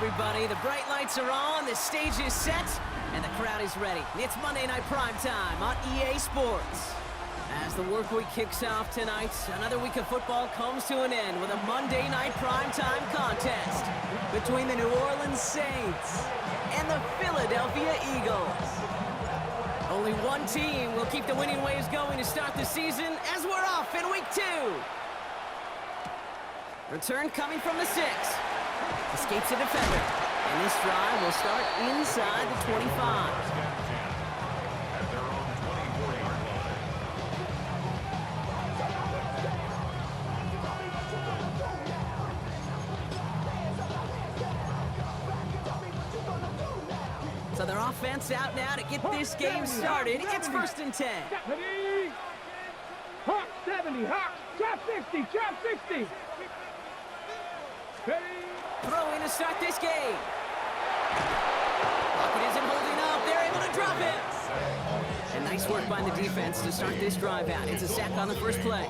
everybody. The bright lights are on, the stage is set, and the crowd is ready. It's Monday Night Primetime on EA Sports. As the work week kicks off tonight, another week of football comes to an end with a Monday Night Primetime contest between the New Orleans Saints and the Philadelphia Eagles. Only one team will keep the winning waves going to start the season as we're off in week 2. Return coming from the 6. Escapes a defender. And this drive will start inside the 25. So their offense out now to get this game started. It's 1st and 10. Hawk 70, Hawk, trap 60, trap 60. Throw in to start this game. Lockett isn't holding up. They're able to drop it. And nice work by the defense to start this drive out. It's a sack on the first play.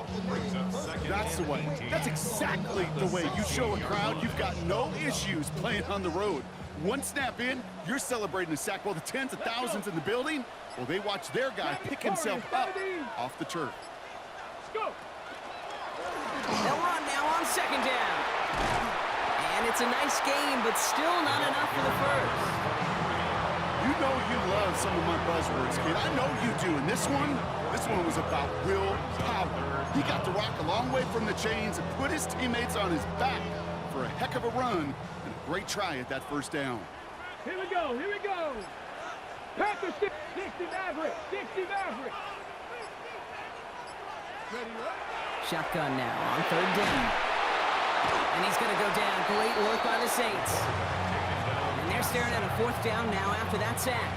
That's the way. That's exactly the way you show a crowd you've got no issues playing on the road. One snap in, you're celebrating a sack while the tens of thousands in the building, well, they watch their guy pick himself up off the turf. Go. They'll run now on 2nd down. And it's a nice game, but still not enough for the first. You know you love some of my buzzwords, kid. I know you do. And this one was about will power. He got the rock a long way from the chains and put his teammates on his back for a heck of a run and a great try at that first down. Here we go, here we go. Panthers 60 Maverick, 60 Maverick. Ready, right? Shotgun now on 3rd down. And he's going to go down. Great work by the Saints. And they're staring at a 4th down now after that sack.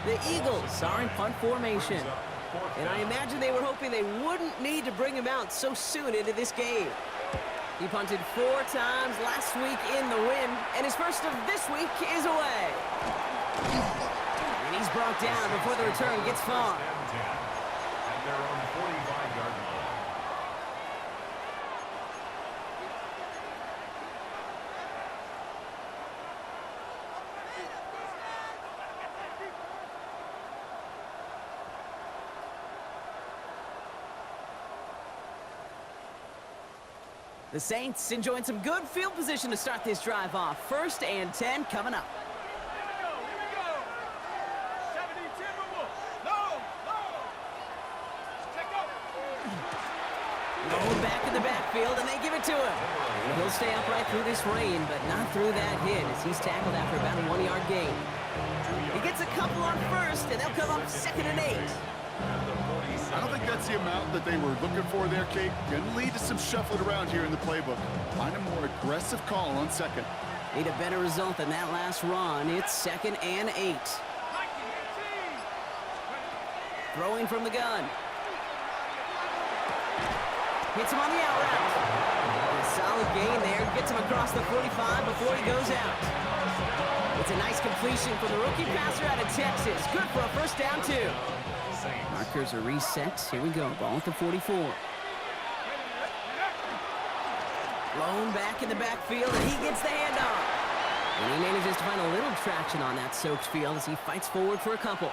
The Eagles are in punt formation. And I imagine they were hoping they wouldn't need to bring him out so soon into this game. He punted 4 times last week in the win, and his first of this week is away. And he's brought down before the return gets far. And they're on the 45-yard line. The Saints enjoying some good field position to start this drive off. 1st and 10 coming up. Here we go. 70 Timberwolves. No. Check out. Low back in the backfield, and they give it to him. And he'll stay upright through this rain, but not through that hit as he's tackled after about a 1-yard gain. He gets a couple on 1st, and they'll come up 2nd and 8. I don't think that's the amount that they were looking for there, Kate. Going to lead to some shuffling around here in the playbook. Find a more aggressive call on 2nd. Need a better result than that last run. It's 2nd and 8. Throwing from the gun. Hits him on the out route. A solid gain there. Gets him across the 45 before he goes out. It's a nice completion from the rookie passer out of Texas. Good for a 1st down, too. Markers are reset. Here we go. Ball at the 44. Blown back in the backfield, and he gets the handoff. And he manages to find a little traction on that soaked field as he fights forward for a couple.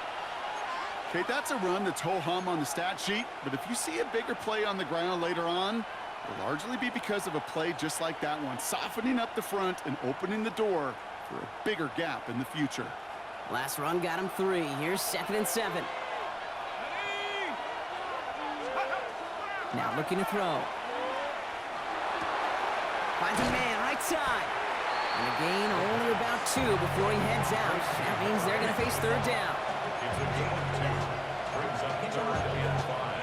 Kate, that's a run that's ho-hum on the stat sheet, but if you see a bigger play on the ground later on, it'll largely be because of a play just like that one, softening up the front and opening the door for a bigger gap in the future. Last run got him 3. Here's 2nd and 7. Now looking to throw. Finds a man right side. And a gain only about 2 before he heads out. That means they're going to face 3rd down. It's a 1-2. Brings up 3rd and 5.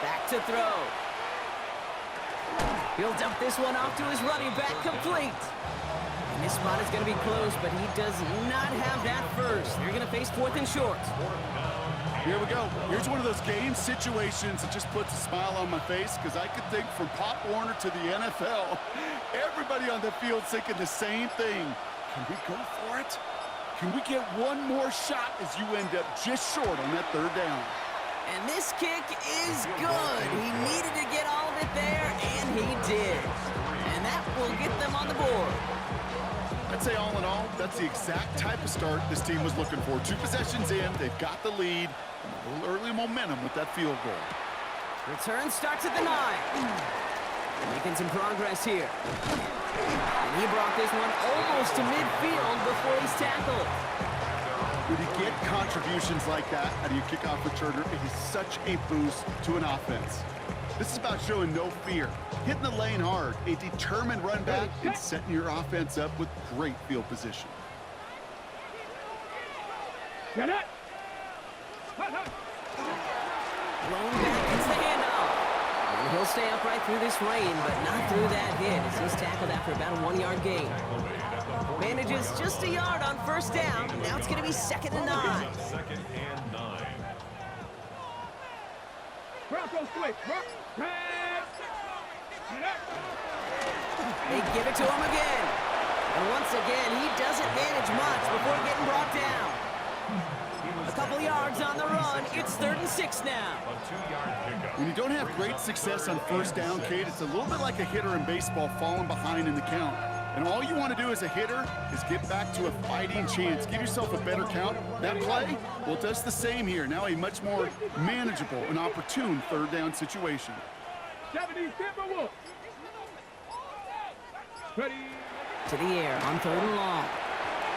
Back to throw. He'll dump this one off to his running back, complete. And this spot is going to be close, but he does not have that first. They're going to face 4th and short. Here we go. Here's one of those game situations that just puts a smile on my face because I could think from Pop Warner to the NFL, everybody on the field thinking the same thing. Can we go for it? Can we get one more shot as you end up just short on that third down? And this kick is good. He needed to get all of it there, and he did. And that will get them on the board. I'd say all in all, that's the exact type of start this team was looking for. 2 possessions in, they've got the lead, and a little early momentum with that field goal. Return starts at the 9. Making some progress here. And he brought this one almost to midfield before he's tackled. When you get contributions like that out of your kickoff returner, it is such a boost to an offense. This is about showing no fear, hitting the lane hard, a determined run back, and setting your offense up with great field position. Get it. Blown back, gets the handoff. And he'll stay upright through this rain, but not through that hit as he's tackled after about a 1-yard gain. Manages just a yard on first down. Now it's going to be 2nd and 9. Second and 9. Broncos switch. They give it to him again. And once again, he doesn't manage much before getting brought down. A couple yards on the run. It's 3rd and 6 now. A 2-yard pickup. When you don't have great success on first down, Kate, it's a little bit like a hitter in baseball falling behind in the count. And all you want to do as a hitter is get back to a fighting chance. Give yourself a better count. That play, well, it does the same here. Now a much more manageable and opportune 3rd down situation. 70 Timberwolves. Ready. To the air on 3rd and long.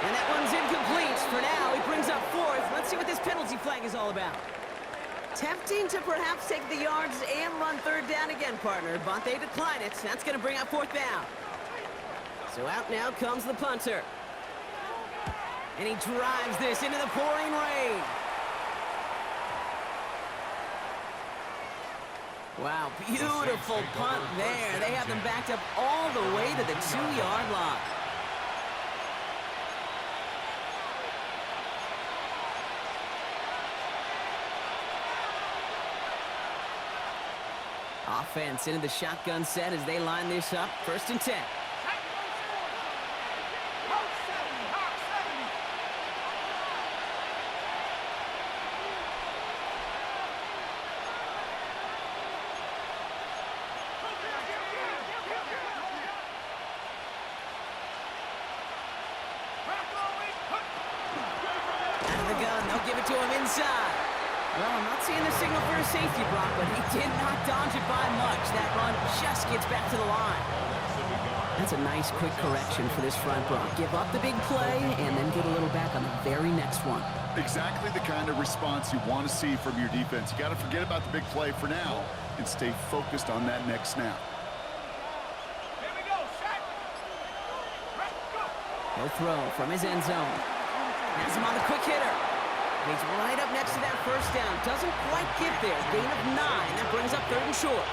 And that one's incomplete for now. He brings up 4th. Let's see what this penalty flag is all about. Tempting to perhaps take the yards and run 3rd down again, partner, but they decline it. That's going to bring up 4th down. So out now comes the punter. And he drives this into the pouring rain. Wow, beautiful punt there. They have them backed up all the way to the 2-yard line. Offense into the shotgun set as they line this up. 1st and 10. Give it to him inside. Well, I'm not seeing the signal for a safety, Brock, but he did not dodge it by much. That run just gets back to the line. That's a nice quick correction for this front, Brock. Give up the big play and then get a little back on the very next one. Exactly the kind of response you want to see from your defense. You got to forget about the big play for now and stay focused on that next snap. Here we go, Shaq. He'll throw from his end zone. Has him on the quick hitter. And he's right up next to that first down. Doesn't quite get there. Gain of 9. That brings up 3rd and short.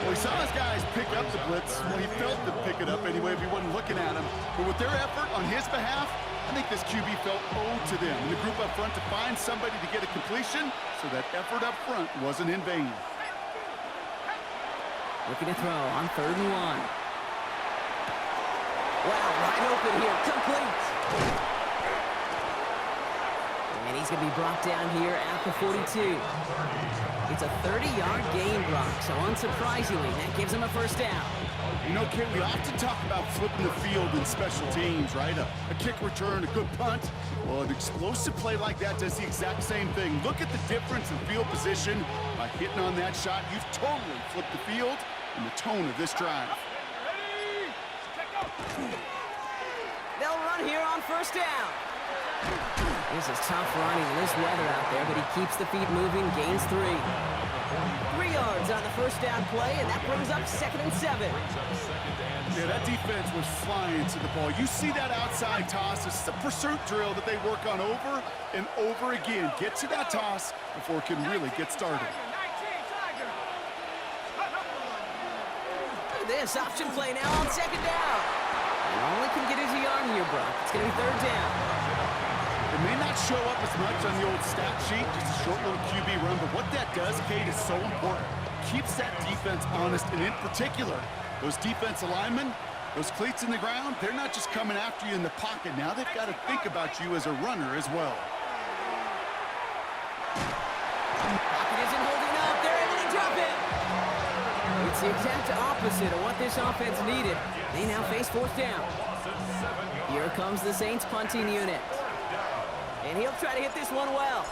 Well, he saw his guys pick up the blitz. Well, he felt them pick it up anyway if he wasn't looking at him. But with their effort on his behalf, I think this QB felt owed to them in the group up front to find somebody to get a completion, so that effort up front wasn't in vain. Looking to throw on 3rd and 1. Wow, wide open here. Complete. And he's going to be brought down here at the 42. It's a 30-yard gain, Brock, so unsurprisingly, that gives him a 1st down. You know, Kit, we often talk about flipping the field in special teams, right? A kick return, a good punt. Well, an explosive play like that does the exact same thing. Look at the difference in field position. By hitting on that shot, you've totally flipped the field and the tone of this drive. They'll run here on 1st down. This is tough running in this weather out there, but he keeps the feet moving, gains 3. 3 yards on the 1st down play, and that brings up 2nd and 7. Yeah, that defense was flying to the ball. You see that outside toss. This is a pursuit drill that they work on over and over again. Get to that toss before it can really get started. Look at this option play now on 2nd down. And all he can get is a yard here, Brock. It's going to be 3rd down. And may not show up as much on the old stat sheet, just a short little QB run, but what that does, Kate, is so important. Keeps that defense honest, and in particular, those defensive linemen, those cleats in the ground, they're not just coming after you in the pocket. Now they've got to think about you as a runner as well. Pocket isn't holding up. They're able to drop it. It's the exact opposite of what this offense needed. They now face fourth down. Here comes the Saints punting unit. And he'll try to hit this one well.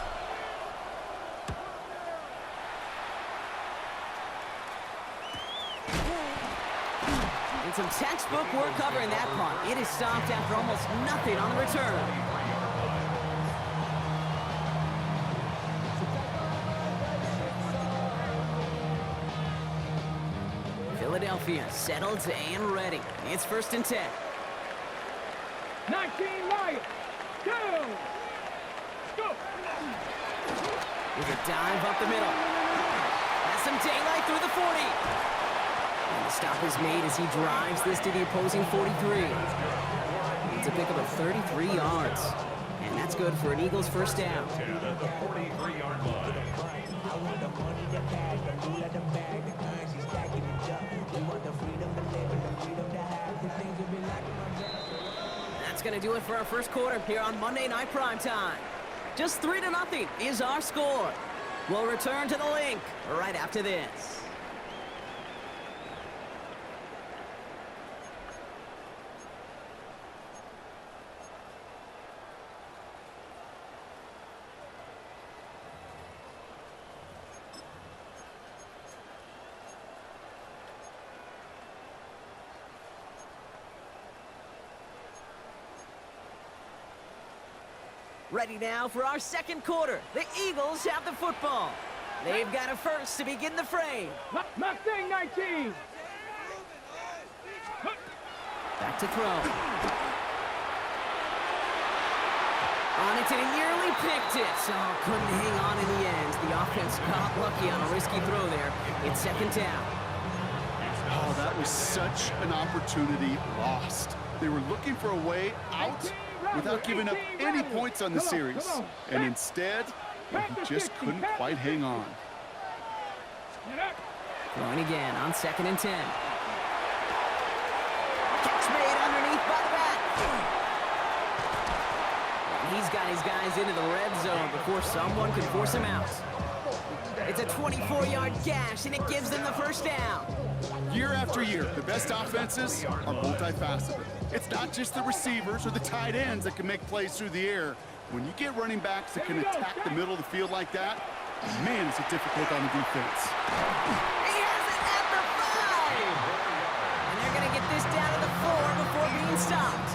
And some textbook work covering that punt. It is stopped after almost nothing on the return. Philadelphia settled and ready. It's 1st and 10. 19 Lions. Go. Go. With a dive up the middle. Has some daylight through the 40. And the stop is made as he drives this to the opposing 43. It's a pickup of 33 yards. And that's good for an Eagles first down. At the 43-yard line. That's going to do it for our first quarter here on Monday Night Primetime. Just 3-0 is our score. We'll return to the link right after this. Ready now for our second quarter. The Eagles have the football. They've got a first to begin the frame. Mustang 19. Back to throw. On it, and he nearly picked it. So couldn't hang on in the end. The offense got lucky on a risky throw there. It's 2nd down. Oh, that was such an opportunity lost. They were looking for a way out without giving up any points on the series. And instead, he just couldn't quite hang on. Throwing again on 2nd and 10. Catch made underneath by the back. And he's got his guys into the red zone before someone can force him out. It's a 24-yard gash, and it gives them the first down. Year after year, the best offenses are multifaceted. It's not just the receivers or the tight ends that can make plays through the air. When you get running backs that can attack the middle of the field like that, man, is it difficult on the defense. He has it at the 5! And they're going to get this down to the 4 before being stopped.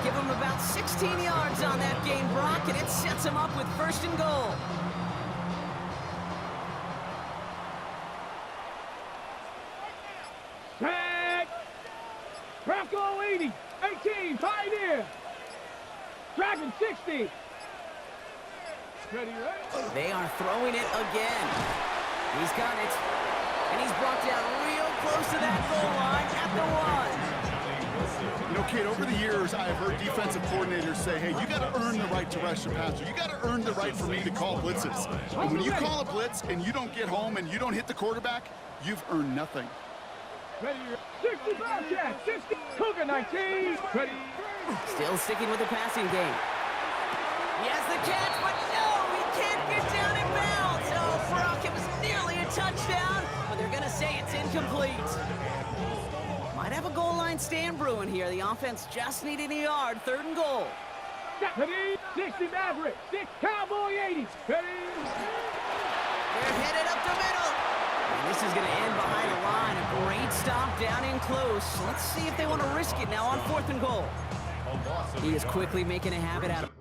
Give him about 16 yards on that gain, Brock, and it sets him up with 1st and goal. Tag. Bronco 80. 18. Pioneer. Dragon 60. Ready, right? They are throwing it again. He's got it. And he's brought down real close to that goal line at the 1. You know, Kate, over the years, I have heard defensive coordinators say, hey, you got to earn the right to rush the passer. You got to earn the right for me to call blitzes. And when you call a blitz and you don't get home and you don't hit the quarterback, you've earned nothing. Ready, 65 Jack. 60. Cougar 19. Ready. Still sticking with the passing game. He has the catch, but no, he can't get down in bounds. Oh, Brock, it was nearly a touchdown, but they're going to say it's incomplete. Might have a goal line stand brewing here. The offense just needed a yard. 3rd and goal. Ready. 60 Maverick. 6 Cowboy 80. Ready. They're headed up the middle. And this is going to end behind the line. A great stop down in close. Let's see if they want to risk it now on 4th and goal. He is quickly making a habit out of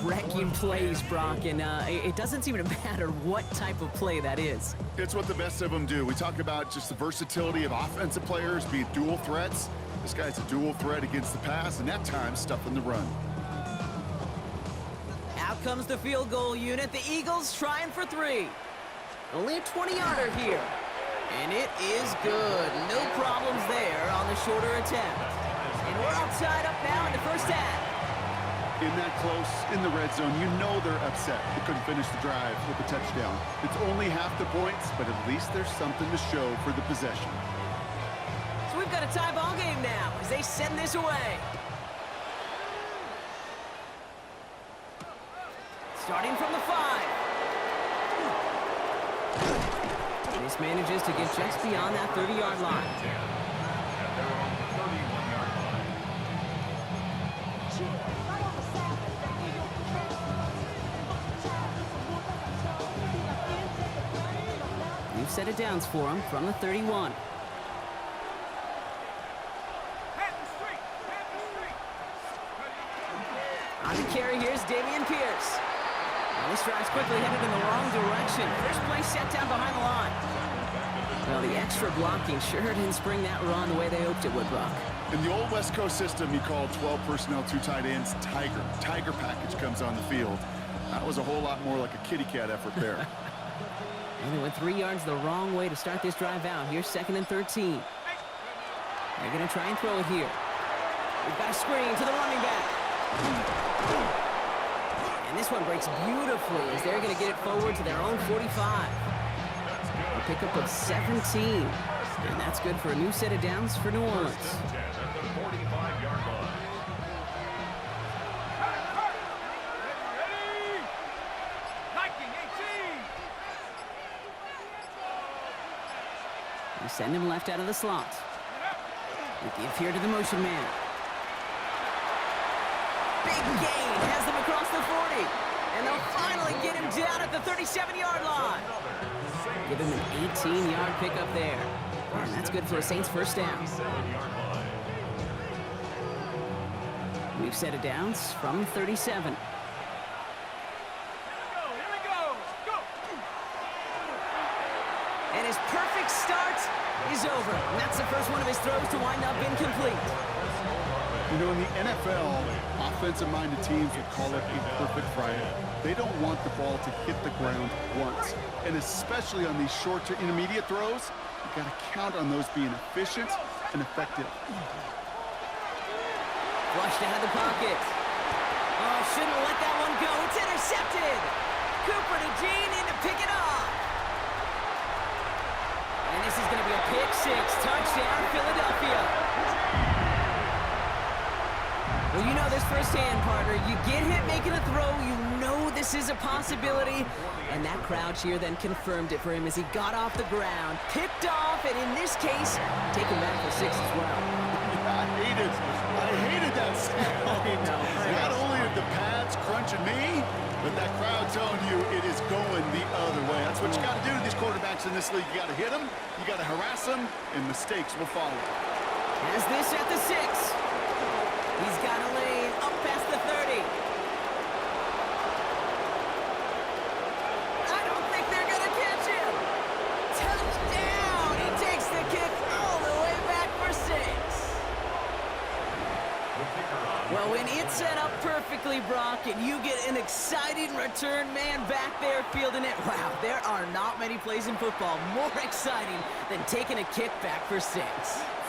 wrecking plays, Brock, and it doesn't seem to matter what type of play that is. It's what the best of them do. We talk about just the versatility of offensive players being dual threats. This guy's a dual threat against the pass, and that time stuffing the run. Out comes the field goal unit. The Eagles trying for 3. Only a 20-yarder here. And it is good. No problems there on the shorter attempt. And we're outside up now in the first half. In that close, in the red zone, you know they're upset. They couldn't finish the drive with a touchdown. It's only half the points, but at least there's something to show for the possession. So we've got a tie ball game now as they send this away. Starting from the 5. This manages to get just beyond that 30-yard line. At their own 31-yard line. New set of downs for him from the 31. On the carry, here's Dameon Pierce. And this drive's quickly headed in the wrong direction. First play set down behind the line. Well, the extra blocking sure didn't spring that run the way they hoped it would, Brock. In the old West Coast system, you called 12 personnel, 2 tight ends, Tiger. Tiger package comes on the field. That was a whole lot more like a kitty cat effort there. And they went 3 yards the wrong way to start this drive out. Here's 2nd and 13. They're going to try and throw it here. We've got a screen to the running back. And this one breaks beautifully as they're going to get it forward to their own 45. A pickup of 17. And that's good for a new set of downs for New Orleans. At the 45-yard line. We send him left out of the slot. We give here to the motion man. Big gain has them across the 40. And they'll finally get him down at the 37-yard line. Give him an 18-yard pickup there. And that's good for a Saints first down. We've set it downs from 37. And his perfect start is over. And that's the first one of his throws to wind up incomplete. You know, in the NFL, offensive-minded teams would call it a perfect Friday. They don't want the ball to hit the ground once. And especially on these short to intermediate throws, you've got to count on those being efficient and effective. Flushed out of the pocket. Oh, shouldn't have let that one go. It's intercepted. Cooper to Jean in to pick it off. And this is going to be a pick 6. Touchdown, Philadelphia. Well, you know this firsthand, partner. You get hit making a throw, you know this is a possibility. And that crowd cheer then confirmed it for him as he got off the ground, picked off, and in this case, taken back for 6 as well. I hated that sound. Not only are the pads crunching me, but that crowd telling you it is going the other way. That's what you got to do to these quarterbacks in this league. You got to hit them, you got to harass them, and mistakes will follow. Has this at the 6. He's got a lane up past the 30. I don't think they're going to catch him. Touchdown! He takes the kick all the way back for 6. Well, when it's set up perfectly, Brock, and you get an exciting return man back there fielding it, wow, there are not many plays in football more exciting than taking a kick back for 6.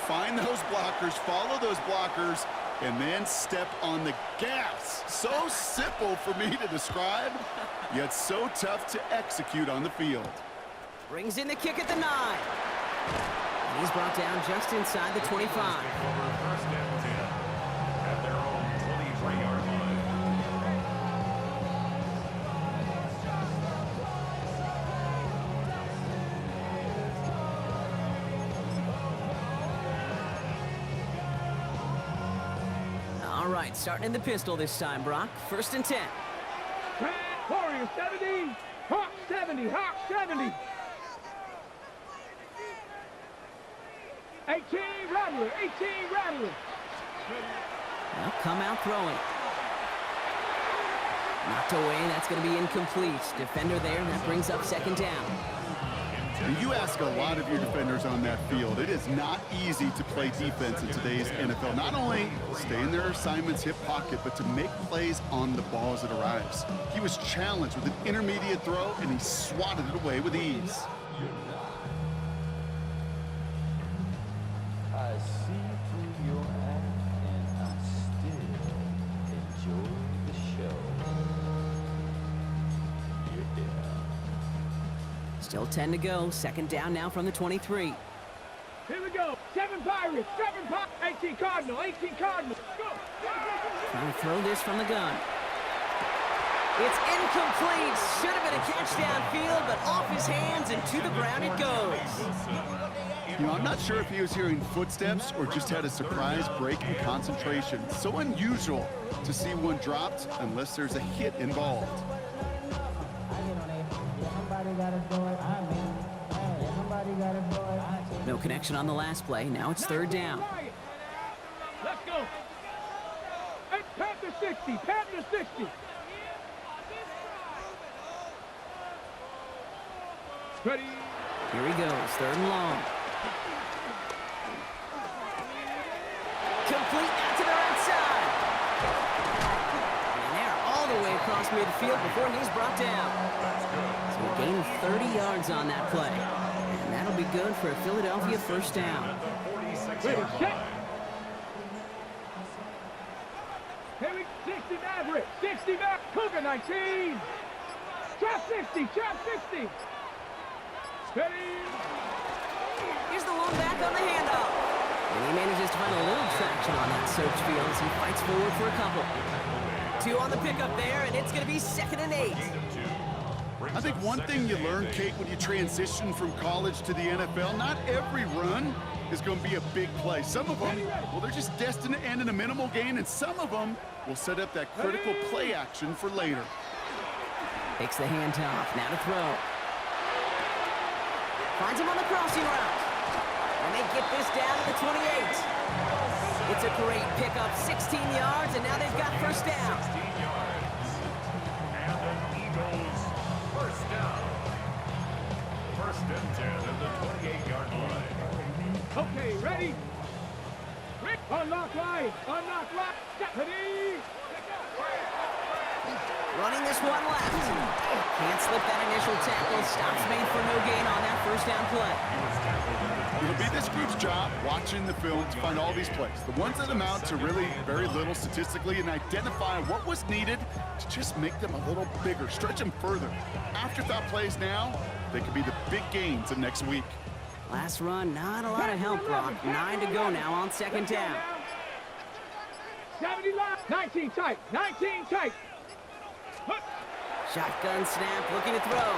Find those blockers, follow those blockers, and then step on the gas. So simple for me to describe, yet so tough to execute on the field. Brings in the kick at the 9. And he's brought down just inside the 25. First and 10 at their own 23-yard line. All right, starting in the pistol this time, Brock. 1st and 10. Warrior 70, Hawk 70, Hawk 70. 18 Rattler, 18 Rattler. Well, come out throwing. Knocked away, that's going to be incomplete. Defender there, that brings up second down. And you ask a lot of your defenders on that field. It is not easy to play defense in today's NFL. Not only stay in their assignment's hip pocket, but to make plays on the ball as it arrives. He was challenged with an intermediate throw, and he swatted it away with ease. I see through your act, and I still enjoy the show. Yeah. Still 10 to go. Second down now from the 23. Here we go. 7 Pirates. 18 Cardinal. 18 Cardinal. Go. Trying to throw this from the gun. It's incomplete. Should have been a catch downfield, but off his hands and to the ground it goes. You know, I'm not sure if he was hearing footsteps or just had a surprise break in concentration. So unusual to see one dropped unless there's a hit involved. No connection on the last play. Now it's third down. Let's go. Hey, Panther 60. Panther 60. Ready. Here he goes. Third and long. Complete out to the right side. And they're all the way across midfield before he's brought down. So he gained 30 yards on that play. And that'll be good for a Philadelphia first down. Ready, set. Here we 60 Maverick. 60 Maverick. Cougar 19. Trap 60. Trap 60. Ready. Here's the long back on the handoff. And he manages to find a little traction on that search field as he fights forward for a couple. 2 on the pickup there, and it's going to be 2nd and 8. I think one thing you learn, Kate, when you transition from college to the NFL, not every run is going to be a big play. Some of them, well, they're just destined to end in a minimal gain, and some of them will set up that critical play action for later. Takes the handoff, now to throw. Finds him on the crossing route. And they get this down to the 28. It's a great pickup, 16 yards, and now they've got first down. 16 yards. And the Eagles first down. First and 10 at the 28-yard line. Okay, ready? Unlock line. Unlock line. Ready? Running this one left. Can't slip that initial tackle. Stops made for no gain on that first down play. It'll be this group's job watching the film to find all these plays, the ones that amount to really very little statistically, and identify what was needed to just make them a little bigger, stretch them further. Afterthought plays now, they could be the big gains of next week. Last run, not a lot of help, Brock. 9 to go now on second down. 70 line. 19 tight. 19 tight. Shotgun snap, looking to throw.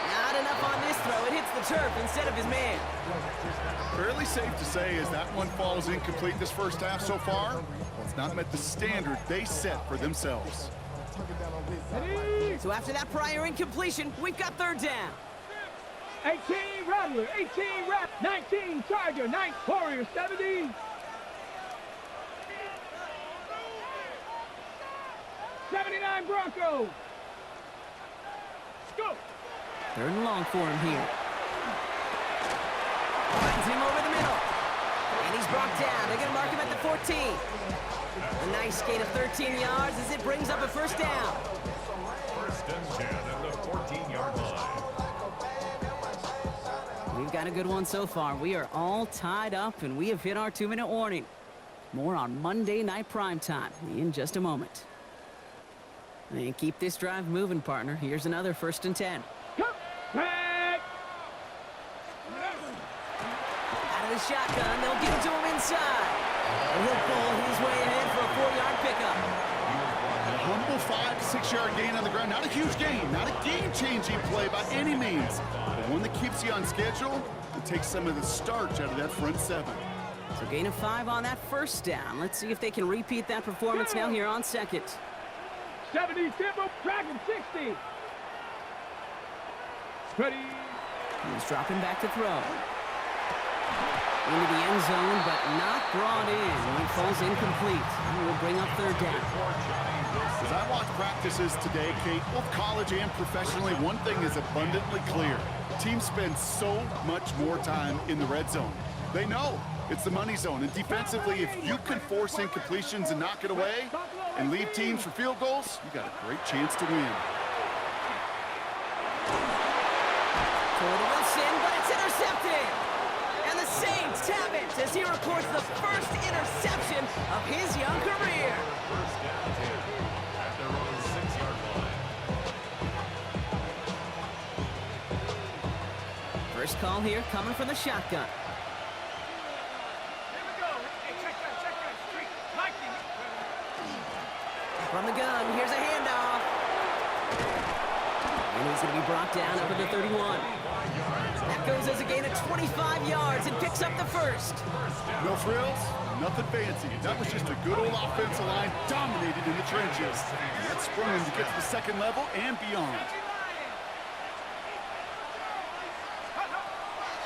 Not enough on this throw. It hits the turf instead of his man. Fairly safe to say as that one falls incomplete this first half so far, well, it's not met the standard they set for themselves. So after that prior incompletion, we've got third down. 18 Rattler. 18 Rattler. 19 Charger. 9 Warrior. 70. 79 Broncos. Go. Third and long for him here. Finds him over the middle. And he's brought down. They're going to mark him at the 14. A nice gain of 13 yards as it brings up a first down. First and 10 at the 14-yard line. We've got a good one so far. We are all tied up, and we have hit our 2-minute warning. More on Monday Night Primetime in just a moment. And keep this drive moving, partner. Here's another first and 10. Come back. Out of the shotgun, they'll give it to him inside. And he'll pull his way ahead for a 4-yard pickup. A humble 5 to 6 yard gain on the ground. Not a huge gain, not a game-changing play by any means, but one that keeps you on schedule and takes some of the starch out of that front 7. So gain of 5 on that first down. Let's see if they can repeat that performance now here on second. 70 Timber. Dragon 60. Ready. He's dropping back to throw. Into the end zone, but not brought in. He falls incomplete. And will bring up third down. As I watch practices today, Kate, both college and professionally, one thing is abundantly clear. Teams spend so much more time in the red zone. They know it's the money zone, and defensively, if you can force incompletions and knock it away and leave teams for field goals, you got a great chance to win. Toward Wilson, but it's intercepted. And the Saints have it as he records the first interception of his young career. First down 10 at their own 6-yard line. First call here coming from the shotgun. Here we go. Hey, check that streak. Lightning. From the gun, here's a handoff. And he's going to be brought down up at the 31. That goes as a gain of 25 yards and picks up the first. No frills, nothing fancy. That was just a good old offensive line dominated in the trenches. And that sprung him to get to the second level and beyond.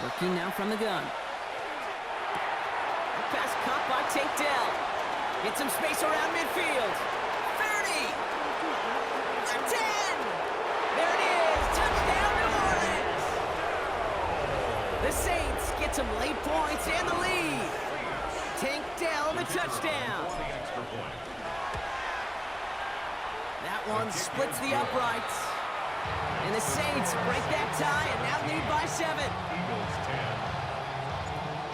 Working now from the gun. Pass caught by Tate Dell. Get some space around midfield. 30. A 10. There it is. Touchdown, New Orleans. The Saints get some late points and the lead. Tank Dell the touchdown. That one splits the uprights. And the Saints break that tie and now lead by 7. Eagles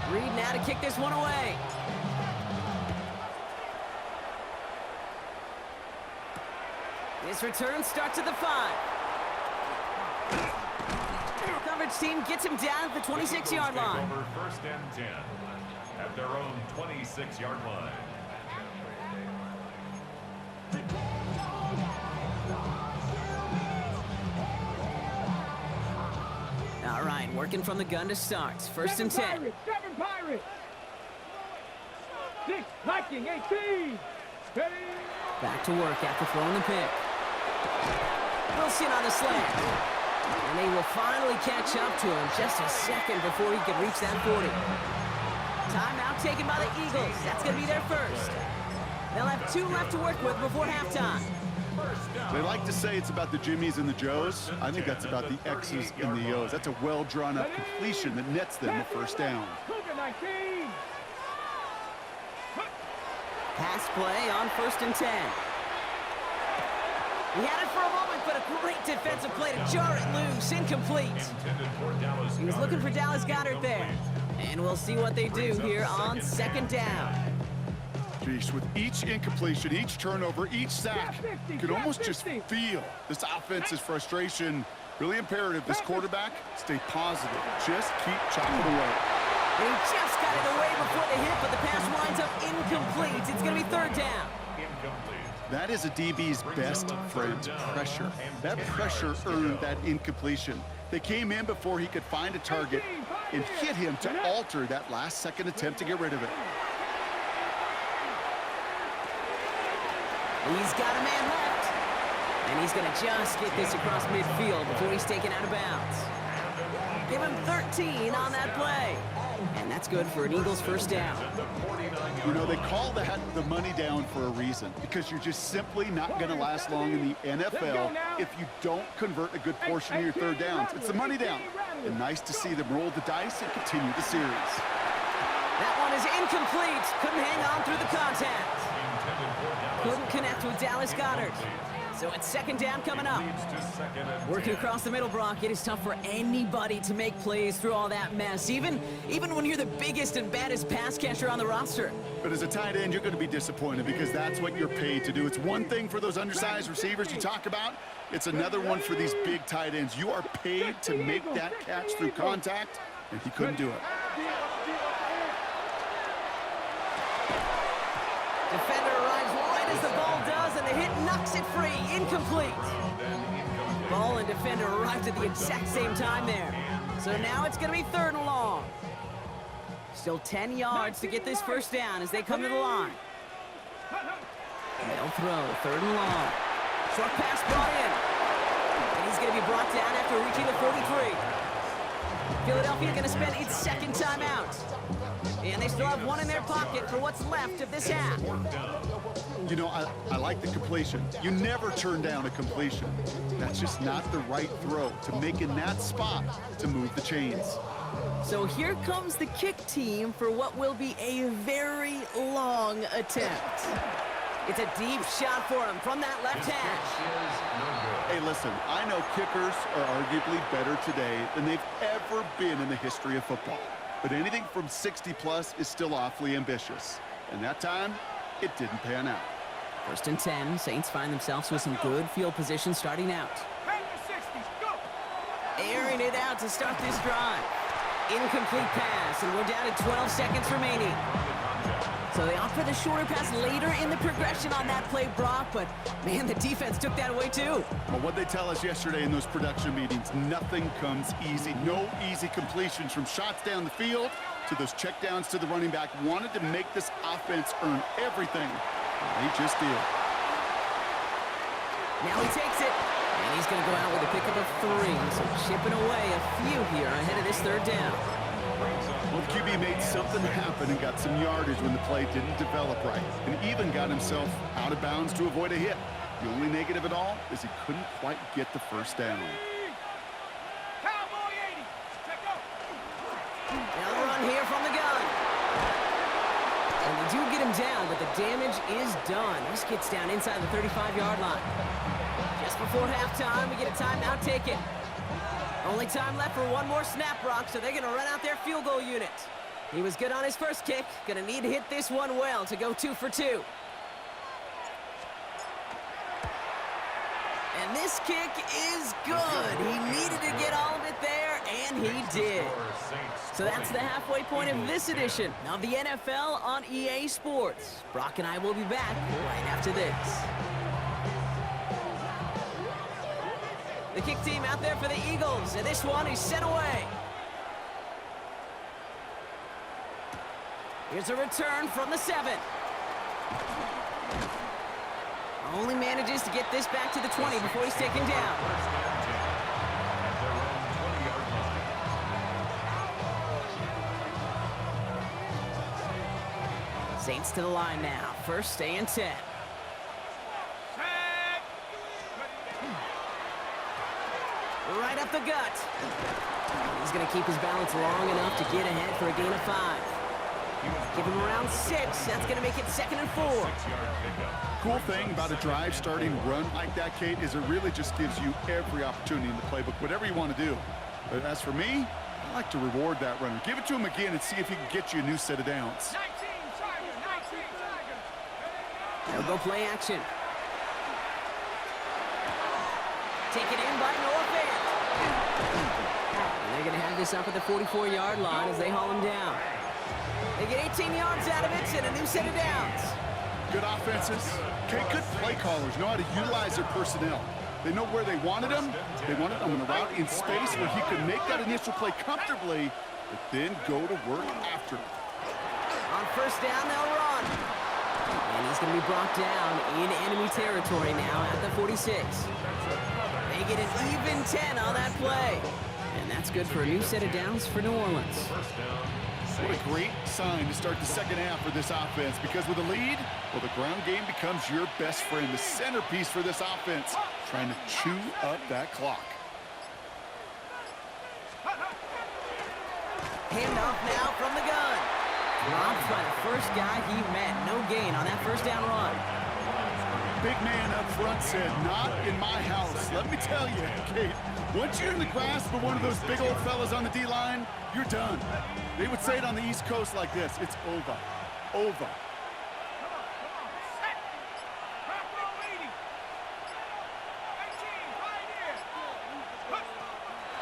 10. Reed now to kick this one away. This return starts at the 5. Coverage team gets him down at the 26-yard line. Over first and 10 at their own 26-yard line. All right, working from the gun to start. First and 10. 7 Pirates. 6 Viking, 18. Ready. Back to work after throwing the pick. Wilson on the slant. And they will finally catch up to him just a second before he could reach that 40. Timeout taken by the Eagles. That's going to be their first. They'll have 2 left to work with before halftime. They like to say it's about the Jimmies and the Joes. I think that's about the X's and the O's. That's a well-drawn-up completion that nets them a first down. Cougar 19. Pass play on first and 10. He had it for a moment, but a great defensive play to jar it loose. Incomplete. Intended for Dallas He was looking for Dallas Goedert Goedert there. And we'll see what they do here on second down. Geez, with each incompletion, each turnover, each sack, you can almost just feel this offense's frustration. Really imperative this quarterback stay positive. Just keep chopping away. They just got it away before the hit, but the pass winds up incomplete. It's going to be third down. Incomplete. That is a DB's best friend, pressure. That pressure earned that incompletion. They came in before he could find a target and hit him to alter that last-second attempt to get rid of it. He's got a man left. And he's going to just get this across midfield before he's taken out of bounds. Give him 13 on that play. And that's good for an Eagles first down. You know, they call that the money down for a reason, because you're just simply not going to last long in the NFL if you don't convert a good portion of your third downs. It's the money down. And nice to see them roll the dice and continue the series. That one is incomplete. Couldn't hang on through the contact. Couldn't connect with Dallas Goedert. So it's second down coming up. Working across the middle, Brock, it is tough for anybody to make plays through all that mess, even when you're the biggest and baddest pass catcher on the roster. But as a tight end, you're going to be disappointed because that's what you're paid to do. It's one thing for those undersized receivers you talk about. It's another one for these big tight ends. You are paid to make that catch through contact, and he couldn't do it. Defender arrives right as the ball does, and the hit knocks it free. Incomplete. Ball and defender arrived at the exact same time there. So now it's going to be third and long. Still 10 yards to get this first down as they come to the line. They'll throw third and long. Short pass brought in. And he's going to be brought down after reaching the 43. Philadelphia going to spend its second timeout. And they still have one in their pocket for what's left of this half. You know, I like the completion. You never turn down a completion. That's just not the right throw to make in that spot to move the chains. So here comes the kick team for what will be a very long attempt. It's a deep shot for him from that left hash. Hey, listen, I know kickers are arguably better today than they've ever been in the history of football. But anything from 60-plus is still awfully ambitious. And that time, it didn't pan out. 1st and 10, Saints find themselves with some good field position starting out. Airing it out to start this drive. Incomplete pass, and we're down to 12 seconds remaining. So they opt for the shorter pass later in the progression on that play, Brock, but man, the defense took that away too. Well, what they tell us yesterday in those production meetings, nothing comes easy. No easy completions from shots down the field to those checkdowns to the running back. Wanted to make this offense earn everything. They just did. Now he takes it, and he's going to go out with a pickup of 3, so chipping away a few here ahead of this 3rd down. Well, the QB made something happen and got some yardage when the play didn't develop right, and even got himself out of bounds to avoid a hit. The only negative at all is he couldn't quite get the 1st down. Cowboy 80. Check out. Now the run here from the gun. And they do get him down, but the damage is done. This gets down inside the 35-yard line. Just before halftime, we get a timeout taken. Only time left for one more snap, Brock, so they're going to run out their field goal unit. He was good on his first kick. Going to need to hit this one well to go 2 for 2. And this kick is good. He needed to get all of it there, and he did. So that's the halfway point of this edition of the NFL on EA Sports. Brock and I will be back right after this. The kick team out there for the Eagles, and this one is sent away. Here's a return from the 7. Only manages to get this back to the 20 before he's taken down. Saints to the line now. 1st and 10. Right up the gut. He's going to keep his balance long enough to get ahead for a gain of 5. Give him around 6. That's going to make it 2nd and 4. Cool thing about a drive starting run like that, Kate, is it really just gives you every opportunity in the playbook, whatever you want to do. But as for me, I like to reward that runner. Give it to him again and see if he can get you a new set of downs. 19 Tiger. They'll go play action. Taken in by Noah Fant. And they're going to have this up at the 44-yard line as they haul him down. They get 18 yards out of it and a new set of downs. Good offenses. Okay, good play callers know how to utilize their personnel. They know where they wanted him. They wanted him in a route in space where he could make that initial play comfortably, but then go to work after. On 1st down, they'll run. And he's going to be brought down in enemy territory now at the 46. They get an even 10 on that play. And that's good for a new set of downs for New Orleans. What a great sign to start the 2nd half for this offense, because with a lead, well, the ground game becomes your best friend, the centerpiece for this offense, trying to chew up that clock. Handoff now from the gun. Dropped by the first guy he met. No gain on that 1st down run. Big man up front said, "Not in my house." Let me tell you, Kate, once you're in the grasp of one of those big old fellas on the D-line, you're done. They would say it on the East Coast like this: it's over. Over.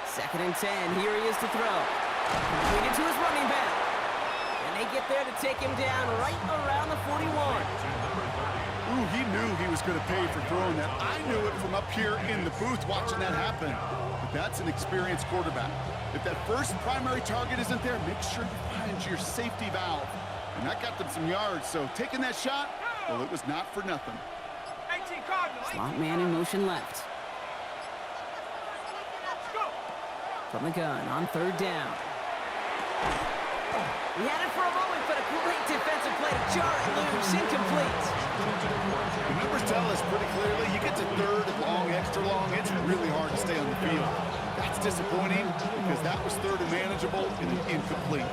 2nd and 10. Here he is to throw. Completed to his running back. And they get there to take him down right around the 41. Ooh, he knew he was going to pay for throwing that. I knew it from up here in the booth watching that happen. But that's an experienced quarterback. If that first primary target isn't there, make sure you find your safety valve. And that got them some yards, so taking that shot, well, it was not for nothing. Slot man in motion left. From the gun on 3rd down. He had it for a moment, but a great defensive play to jar it loose. Incomplete. The numbers tell us pretty clearly, you get to third and long, extra long, it's really hard to stay on the field. That's disappointing because that was third and manageable and an incomplete.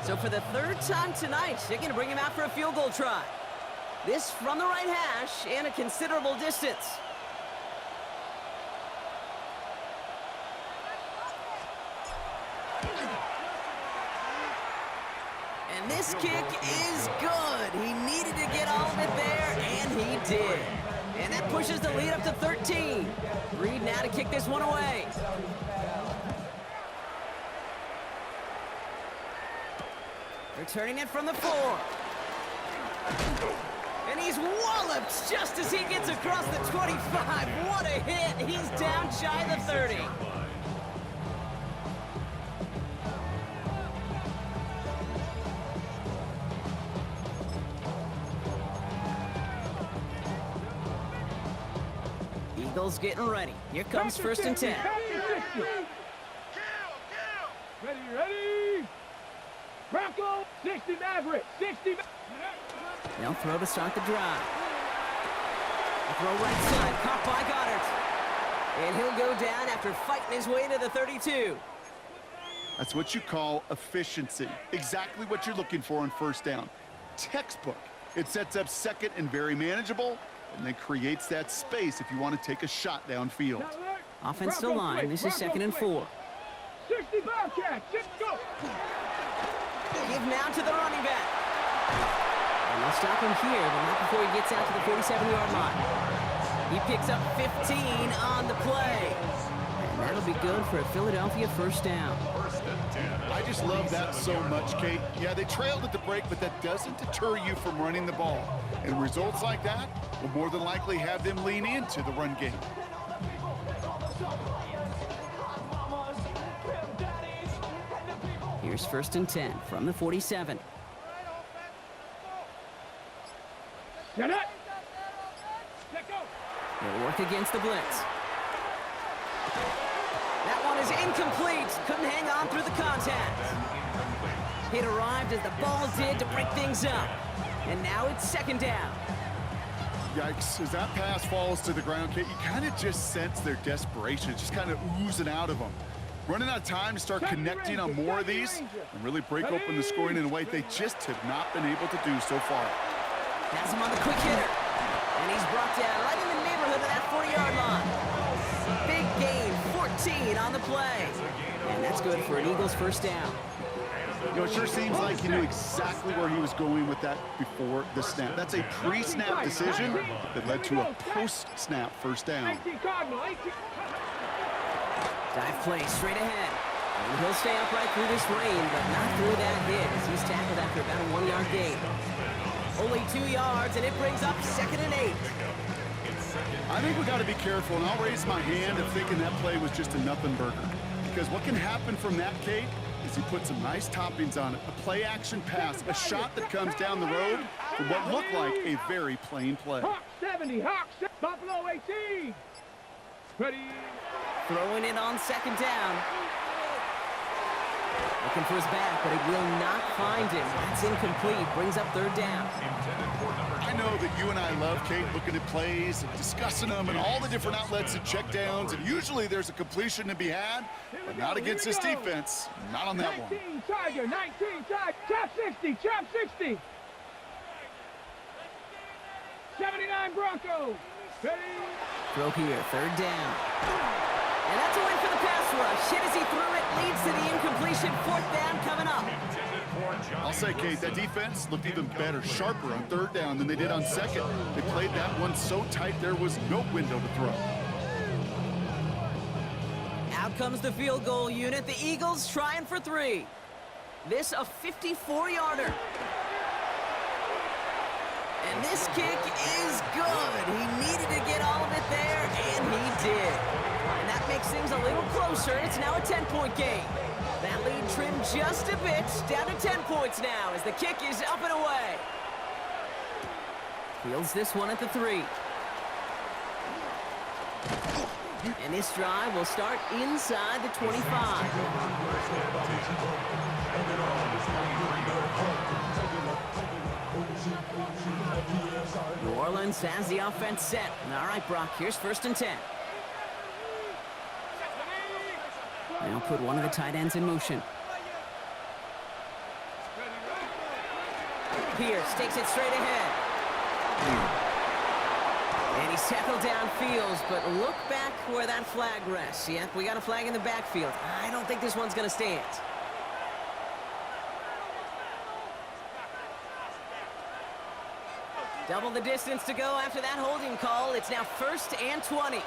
So for the third time tonight, they're going to bring him out for a field goal try. This from the right hash and a considerable distance. And this kick is good. He needed to get all of it there, and he did. And that pushes the lead up to 13. Reed now to kick this one away. Returning it from the 4. And he's walloped just as he gets across the 25. What a hit. He's down shy of the 30. Eagles getting ready. Here comes first and 10. Ready, ready. Bronco, 60 Maverick, 60. They'll throw to start the drive. A throw right side, caught by Goddard. And he'll go down after fighting his way to the 32. That's what you call efficiency. Exactly what you're looking for on first down. Textbook. It sets up second and very manageable, and then creates that space if you want to take a shot downfield. Offensive line, this is second and 4. 60 Bobcats, just go. Give now to the running back. And they'll stop him here, but not before he gets out to the 47-yard line. He picks up 15 on the play. And that'll be good for a Philadelphia first down. I just love that so much, Kate. Yeah, they trailed at the break, but that doesn't deter you from running the ball. And results like that will more than likely have them lean into the run game. Here's first and 10 from the 47. Get it. Let go. They'll work against the blitz. That one is incomplete. Couldn't hang on through the contact. It arrived as the ball did to break things up. And now it's second down. Yikes, as that pass falls to the ground, Kate, you kind of just sense their desperation. It's just kind of oozing out of them. Running out of time to start connecting on more of these and really break open the scoring in a way they just have not been able to do so far. Has him on the quick hitter. And he's brought down right in the neighborhood of that 40-yard line. Big gain, 14 on the play. And that's good for an Eagles first down. You know, it sure seems like he knew exactly where he was going with that before the snap. That's a pre-snap decision that led to a post-snap first down. 19 Cardinal, 18. Dive play straight ahead. And he'll stay upright through this rain, but not through that hit as he's tackled after about a 1-yard gain. Only 2 yards, and it brings up second and 8. I think we got to be careful, and I'll raise my hand of thinking that play was just a nothing burger. Because what can happen from that, Kate, is he put some nice toppings on it. A play-action pass, a shot that comes down the road for what looked like a very plain play. Hawk 70, Hawk 70, Buffalo 18. Ready. Throwing it on second down. Looking for his back, but he will not find him. That's incomplete. Brings up third down. I know that you and I love, Kate, looking at plays and discussing them and all the different outlets and check downs, and usually there's a completion to be had, but not against this defense. Not on that one. 19 Tiger, 19 Tiger, chop 60, chop 60. 79 Broncos. Ready. Throw here, third down. And that's a win for the pass rush. Hit as he threw it, leads to the incompletion. Fourth down coming up. I'll say, Kate, that defense looked even better, sharper on third down than they did on second. They played that one so tight there was no window to throw. Out comes the field goal unit. The Eagles trying for 3. This a 54-yarder. And this kick is good. He needed to get all of it there, and he did. And that makes things a little closer. It's now a 10-point game. That lead trimmed just a bit, down to 10 points now as the kick is up and away. Fields this one at the 3. And this drive will start inside the 25. New Orleans has the offense set. All right, Brock, here's 1st and 10. They'll put one of the tight ends in motion. Pierce takes it straight ahead. And he's tackled downfield, but look back where that flag rests. Yep, we got a flag in the backfield. I don't think this one's going to stand. Double the distance to go after that holding call. It's now 1st and 20.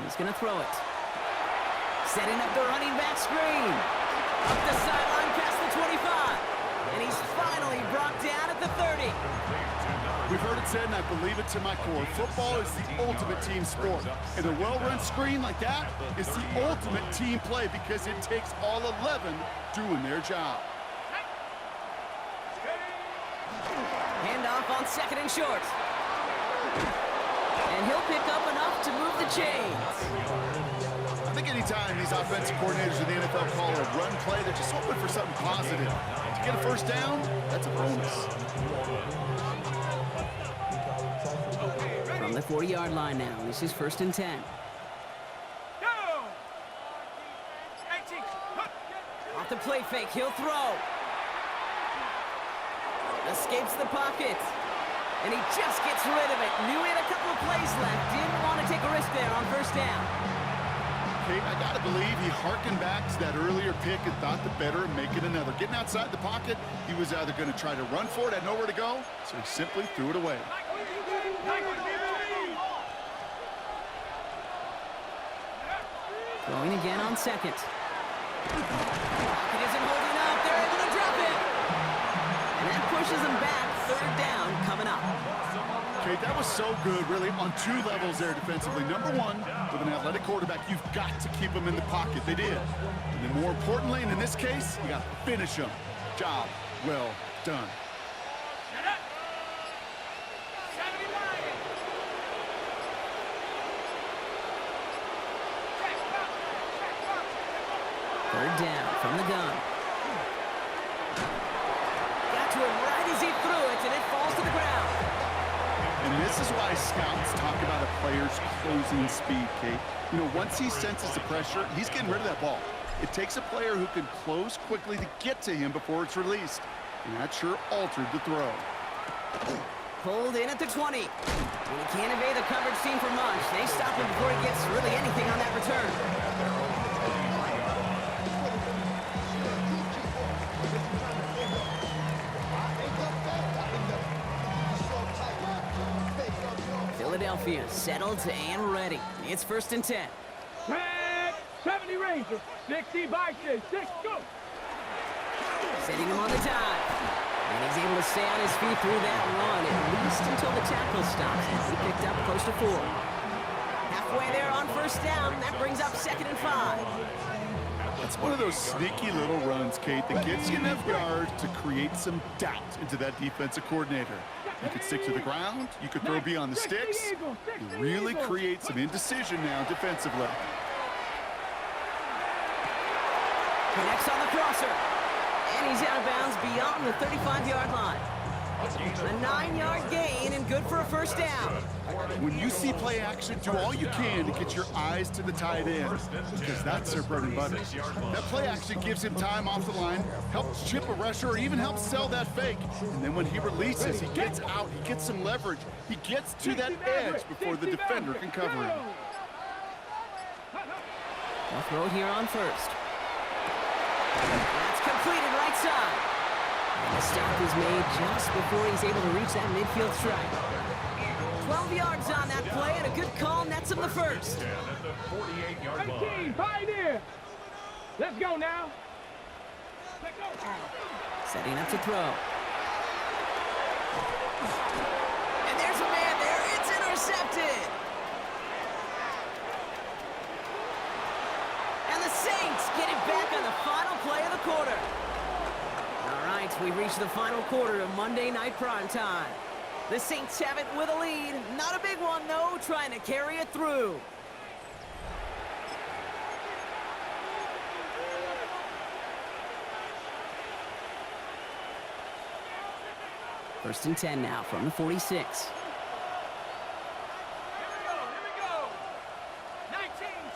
He's going to throw it. Setting up the running back screen. Up the sideline past the 25. And he's finally brought down at the 30. We've heard it said, and I believe it to my core, football is the ultimate team sport. And a well-run screen like that is the ultimate team play because it takes all 11 doing their job. Handoff on 2nd and short. And he'll pick up enough to move the chains. I think anytime these offensive coordinators in the NFL call a run play, they're just hoping for something positive. To get a 1st down, that's a bonus. From the 40-yard line now, this is 1st and 10. Off the play fake, he'll throw. Escapes the pocket. And he just gets rid of it. Knew he had a couple of plays left. Didn't want to take a risk there on 1st down. Kate, I gotta believe he harkened back to that earlier pick and thought the better of making another. Getting outside the pocket, he was either going to try to run for it, had nowhere to go, so he simply threw it away. Throwing again on 2nd. Pocket isn't holding up. They're able to drop it. And that pushes him back. 3rd down coming up. Kate, that was so good, really, on 2 levels there defensively. Number 1, with an athletic quarterback, you've got to keep him in the pocket. They did. And then more importantly, and in this case, you got to finish him. Job well done. Third down from the gun. Got to him right as he threw it, and it falls to the ground. And this is why scouts talk about a player's closing speed, Kate. You know, once he senses the pressure, he's getting rid of that ball. It takes a player who can close quickly to get to him before it's released. And that sure altered the throw. Pulled in at the 20. And he can't evade the coverage team for much. They stop him before he gets really anything on that return. Philadelphia settled and ready. It's 1st and 10. Tag 70 Rangers, 60 Vikings, 6, go! Setting him on the dive. And he's able to stay on his feet through that run, at least until the tackle stops. He picked up close to 4. Halfway there on 1st down. That brings up 2nd and 5. That's one of those sneaky little runs, Kate, that gets you enough yards to create some doubt into that defensive coordinator. You could stick to the ground, you could throw beyond the sticks. You really create some indecision now defensively. Connects on the crosser. And he's out of bounds beyond the 35-yard line. A 9-yard gain and good for a 1st down. When you see play action, do all you can to get your eyes to the tight end, because that's their bread and butter. That play action gives him time off the line, helps chip a rusher, or even helps sell that fake. And then when he releases, he gets out, he gets some leverage. He gets to that edge before the defender can cover him. They'll throw it here on 1st. That's completed right side. And the stop is made just before he's able to reach that midfield strike. 12 yards on that play, and a good call nets him the 1st. 18, Pioneer. Let's go now. Let's go. Setting up to throw. And there's a man there. It's intercepted. And the Saints get it back on the final play of the quarter. All right, we reached the final quarter of Monday Night Primetime. The Saints have it with a lead. Not a big one, though, trying to carry it through. First and 10 now from the 46. Here we go. 19,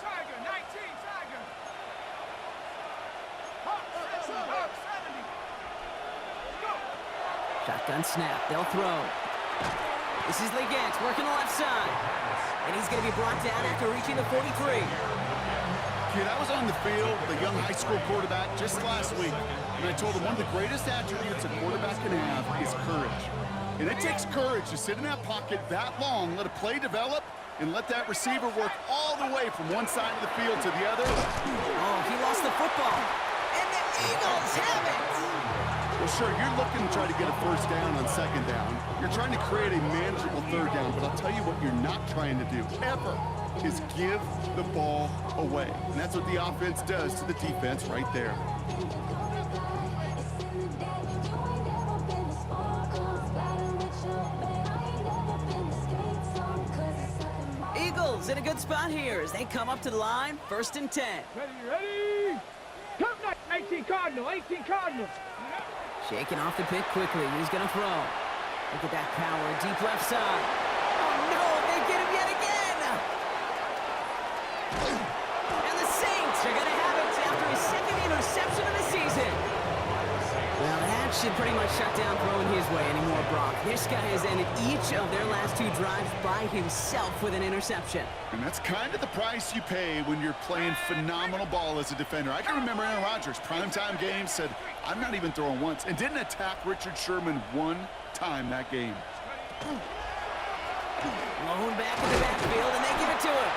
Tiger, 19, Tiger. Hawk 70. Go. Shotgun snap. They'll throw. This is Legent working the left side. And he's going to be brought down after reaching the 43. Kid, I was on the field with a young high school quarterback just last week, and I told him one of the greatest attributes a quarterback can have is courage. And it takes courage to sit in that pocket that long, let a play develop, and let that receiver work all the way from one side of the field to the other. Oh, he lost the football. And the Eagles have it! Well, sure, you're looking to try to get a first down on second down. You're trying to create a manageable third down, but I'll tell you what you're not trying to do, ever, is give the ball away. And that's what the offense does to the defense right there. Eagles in a good spot here as they come up to the line. First and 10. Ready? Come, 18 Cardinal, 18 Cardinal. Shaking off the pick quickly. He's going to throw. Look at that power. Deep left side. Oh, no. They get him yet again. And the Saints are going to have it after his second interception of the season. Well, that should pretty much shut down throwing his way anymore, Brock. This guy has ended each of their last two drives by himself with an interception. And that's kind of the price you pay when you're playing phenomenal ball as a defender. I can remember Aaron Rodgers, primetime game, said, I'm not even throwing once, and didn't attack Richard Sherman one time that game. Blown back in the backfield, and they give it to him.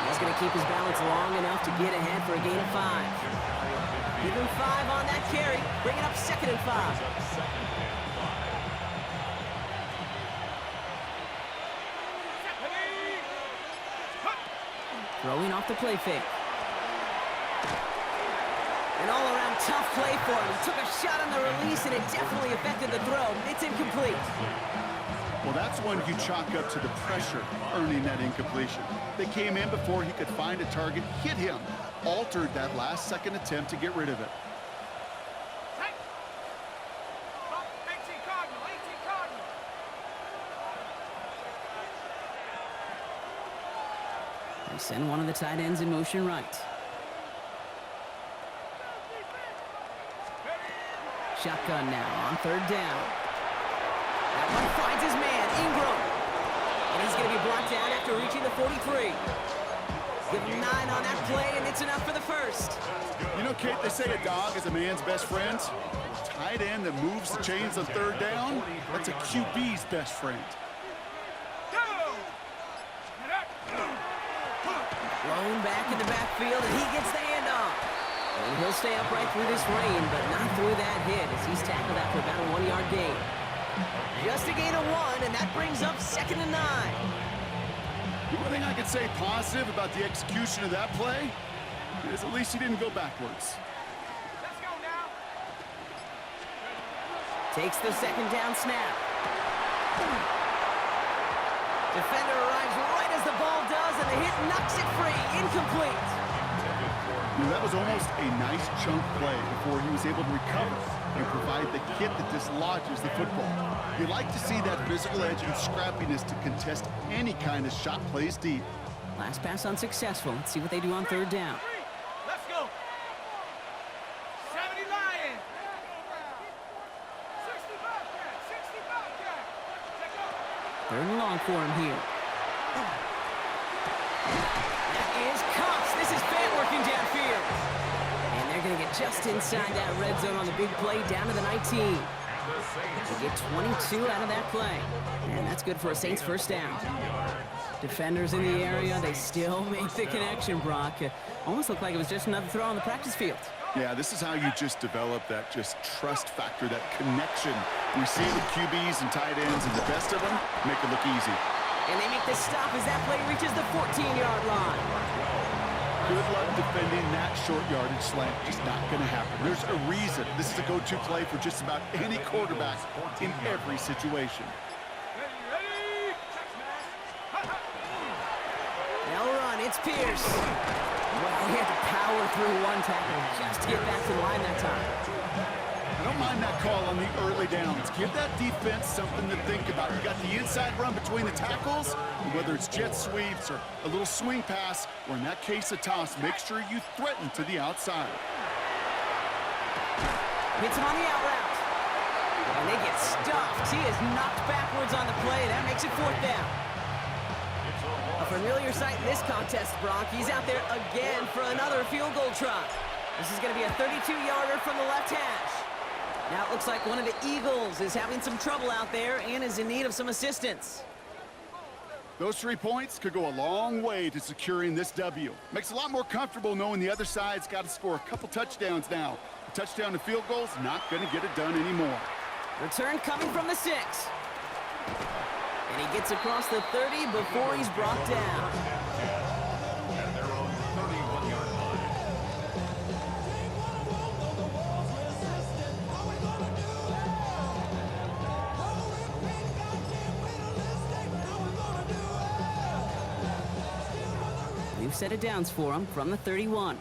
He's going to keep his balance long enough to get ahead for a gain of 5. Give him 5 on that carry. Bring it up second and 5. Throwing off the play fake. An all-around tough play for him. He took a shot on the release, and it definitely affected the throw. It's incomplete. Well, that's when you chalk up to the pressure earning that incompletion. They came in before he could find a target, hit him, altered that last-second attempt to get rid of it. 18 Cardinal, 18 Cardinal. They send one of the tight ends in motion right. Shotgun now on third down. That one finds his man, Ingram. And he's going to be brought down after reaching the 43. Give him 9 on that play, and it's enough for the first. You know, Kate, they say a dog is a man's best friend. Tight end that moves the chains on third down, that's a QB's best friend. Blown back in the backfield, and he gets the handoff. And he'll stay upright through this rain, but not through that hit as he's tackled after about a 1-yard gain. Just a gain of 1, and that brings up second and 9. The only thing I could say positive about the execution of that play is at least he didn't go backwards. Let's go now. Takes the second down snap. Defender arrives right as the ball does, and the hit knocks it free. Incomplete. That was almost a nice chunk play before he was able to recover and provide the hit that dislodges the football. You like to see that physical edge and scrappiness to contest any kind of shot plays deep. Last pass unsuccessful. Let's see what they do on third down. Let's go. 70 Lions. 60 Bobcat. 60 Bobcat. Check out. Third and long for him here. That is Cox. This is Fant working downfield. And they're going to get just inside that red zone on the big play down to the 19. They get 22 out of that play. And that's good for a Saints first down. Defenders in the area, they still make the connection, Brock. Almost looked like it was just another throw on the practice field. Yeah, this is how you just develop that just trust factor, that connection. We see it with QBs and tight ends, and the best of them make it look easy. And they make the stop as that play reaches the 14-yard line. Good luck defending that short yardage slant. Just not going to happen. There's a reason this is a go-to play for just about any quarterback in every situation. Ready, It's Pierce. Well, he had to power through one tackle just to get back to the line that time. I don't mind that call on the early downs. Give that defense something to think about. You got the inside run between the tackles, and whether it's jet sweeps or a little swing pass, or in that case a toss, make sure you threaten to the outside. Hits him on the out route. And they get stuffed. He is knocked backwards on the play. That makes it 4th down. A familiar sight in this contest, Brock. He's out there again for another field goal try. This is going to be a 32-yarder from the left hash. Now it looks like one of the Eagles is having some trouble out there and is in need of some assistance. Those 3 points could go a long way to securing this W. Makes it a lot more comfortable knowing the other side's got to score a couple touchdowns now. A touchdown to field goal's not going to get it done anymore. Return coming from the 6. And he gets across the 30 before he's brought down. At their own 31-yard line. New set of downs for him from the 31.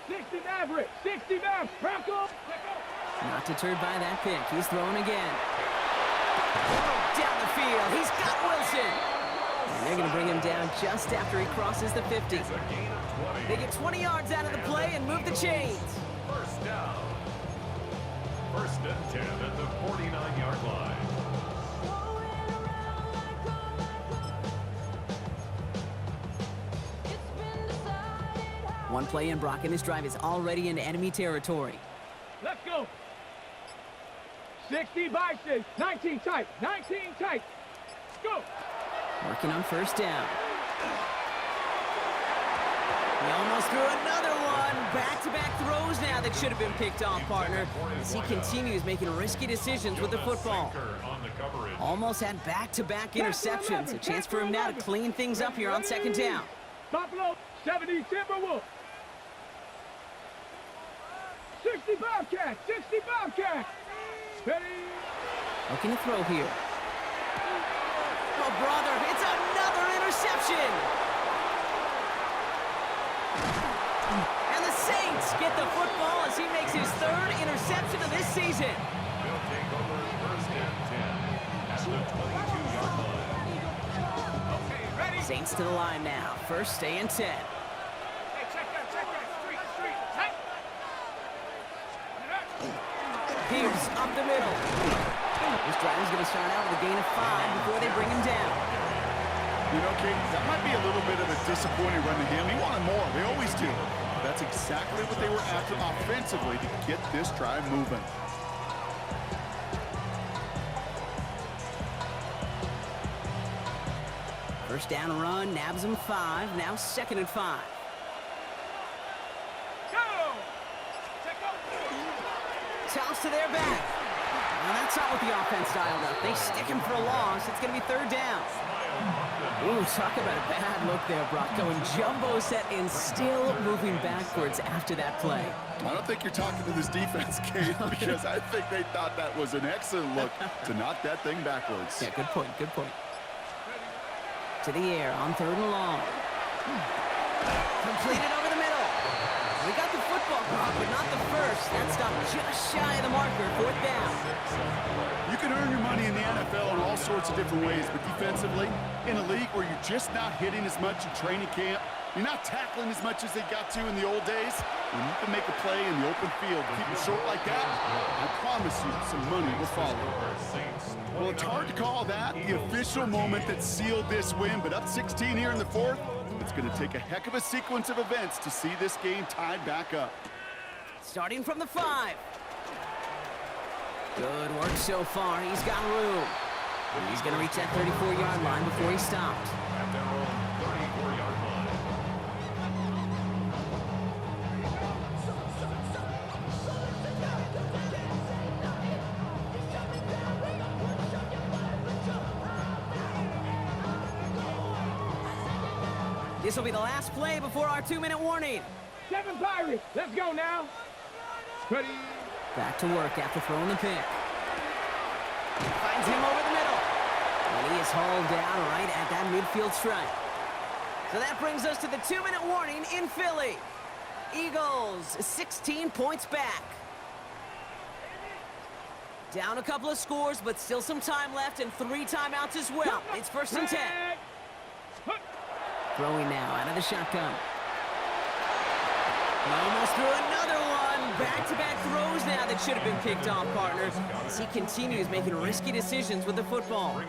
60 Maverick, 60 Maverick, Bronco. Not deterred by that pick. He's throwing again. Down the field. He's got Wilson. And they're going to bring him down just after he crosses the 50. It's a gain of 20. They get 20 yards out of the play and move the chains. First down. 1st and 10 at the 49-yard line. One play in, Brock, and this drive is already into enemy territory. Let's go. 60 biceps, 19 tight, 19 tight. Go. Working on 1st down. He almost threw another one. Back-to-back throws now that should have been picked off, partner, as he continues making risky decisions with the football. On the coverage. Almost had back-to-back interceptions. A chance for him now to clean things up here on 2nd down. Buffalo, 70 Timberwolves. 60 Bobcats, 60 Bobcats. Ready? Looking to throw here. Oh, brother, it's another interception! And the Saints get the football as he makes his 3rd interception of this season. They'll take over 1st and 10 at the 22-yard line. Okay, ready? Saints to the line now. 1st and 10. Hey, check that, street, tight. Pierce up the middle. This drive is going to start out with a gain of 5 before they bring him down. You know, Kate, that might be a little bit of a disappointing run to him. He wanted more. They always do. But that's exactly what they were after offensively to get this drive moving. First down run, nabs him 5. Now 2nd and 5. Go. Toss to their back. And that's not what the offense dialed up. They stick him for a loss. It's going to be 3rd down. Ooh, talk about a bad look there, Brock. Going jumbo set and still moving backwards after that play. I don't think you're talking to this defense, Kate, because I think they thought that was an excellent look to knock that thing backwards. Yeah, good point, good point. To the air on 3rd and long. Completed over the middle. We got the football, Brock, but not the first. That stopped just shy of the marker. 4th down. You can earn your money in the NFL in all sorts of different ways, but defensively, in a league where you're just not hitting as much in training camp, you're not tackling as much as they got to in the old days, when you can make a play in the open field, keep it short like that, I promise you some money will follow. Well, it's hard to call that the official moment that sealed this win, but up 16 here in the 4th, it's going to take a heck of a sequence of events to see this game tied back up. Starting from the 5. Good work so far. He's got room. He's going to reach that 34-yard line before he stopped. At their own 34-yard line. This will be the last play before our 2-minute warning. 7 Pirates, let's go now. Ready? Back to work after throwing the pick. Finds him over the middle. And he is hauled down right at that midfield stripe. So that brings us to the 2-minute warning in Philly. Eagles 16 points back. Down a couple of scores, but still some time left and 3 timeouts as well. It's 1st and 10. Throwing now out of the shotgun. Almost threw another one. Back-to-back throws now that should have been picked off, partners, as he continues making risky decisions with the football.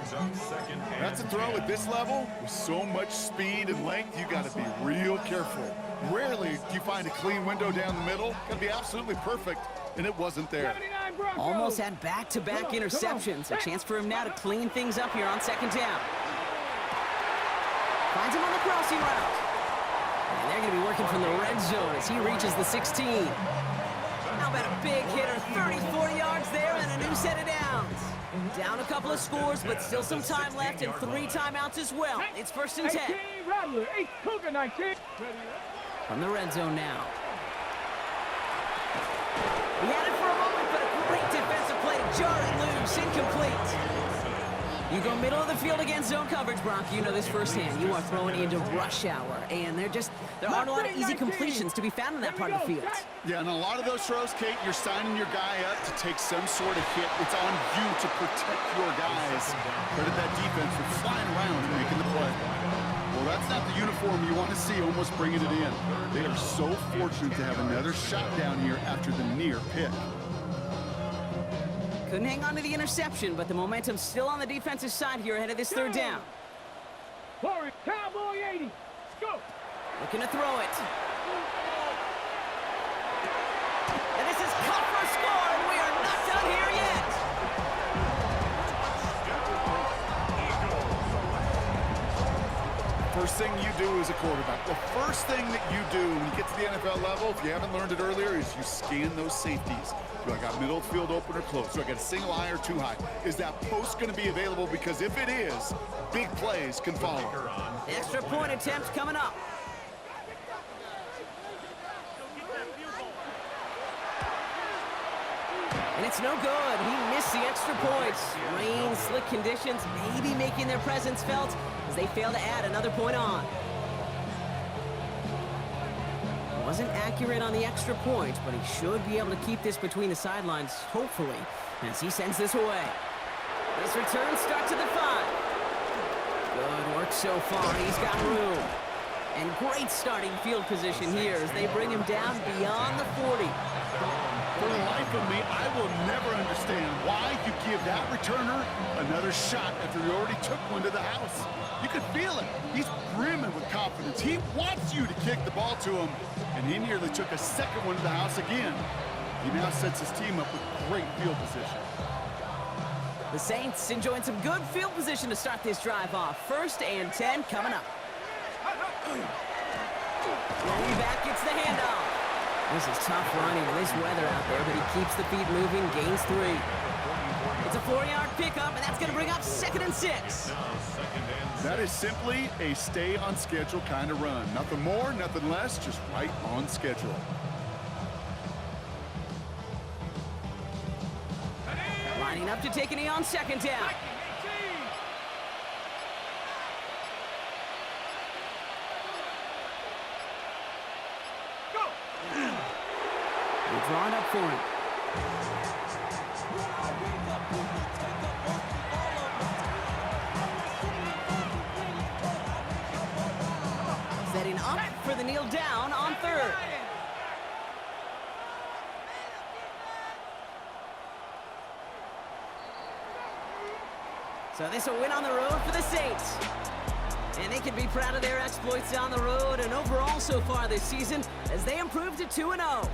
That's a throw at this level. With so much speed and length, you got to be real careful. Rarely do you find a clean window down the middle. Got to be absolutely perfect, and it wasn't there. Almost had back-to-back interceptions. A chance for him now to clean things up here on 2nd down. Finds him on the crossing route. And they're going to be working from the red zone as he reaches the 16. How about a big hitter, 30, 40 yards there, and a new set of downs. Down a couple of scores, but still some time left and 3 timeouts as well. It's 1st and 10. 18, Rattler, 8, Cougar 19. From the red zone now. He had it for a moment, but a great defensive play to jar it loose, incomplete. You go middle of the field against zone coverage, Brock. You know this firsthand. You are throwing into rush hour, and there aren't a lot of easy completions to be found in that part of the field. Yeah, and a lot of those throws, Kate, you're signing your guy up to take some sort of hit. It's on you to protect your guys. Credit that defense for flying around and making the play. Well, that's not the uniform you want to see almost bringing it in. They are so fortunate to have another shot down here after the near pick. Couldn't hang on to the interception, but the momentum's still on the defensive side here ahead of this 3rd down. Corey, Cowboy 80. Go. Looking to throw it. And this is cut for a score, and we are not done here yet. First thing you do as a quarterback, the first thing that you do when you get to the NFL level, if you haven't learned it earlier, is you scan those safeties. Do I got middle field open or close? Do I got a single high or 2 high? Is that post going to be available? Because if it is, big plays can follow. Extra point attempt coming up. And it's no good. He missed the extra points. Rain, slick conditions, maybe making their presence felt as they fail to add another point on. Wasn't accurate on the extra point, but he should be able to keep this between the sidelines, hopefully, as he sends this away. This return starts at the 5. Good work so far. He's got room. And great starting field position here as they bring him down beyond the 40. For the life of me, I will never understand why you give that returner another shot after he already took one to the house. You could feel it. He's brimming with confidence. He wants you to kick the ball to him, and he nearly took a second one to the house again. He now sets his team up with great field position. The Saints enjoying some good field position to start this drive off. 1st and 10 coming up. Rolling back, gets the handoff. This is tough running with this weather out there, but he keeps the feet moving, gains 3. It's a 4-yard pickup, and that's going to bring up 2nd and 6. That is simply a stay on schedule kind of run. Nothing more, nothing less, just right on schedule. Lining up to take a knee on 2nd down. They're drawing up for him. Setting up for the kneel down on 3rd. So this a win on the road for the Saints. And they can be proud of their exploits down the road and overall so far this season as they improved to 2-0.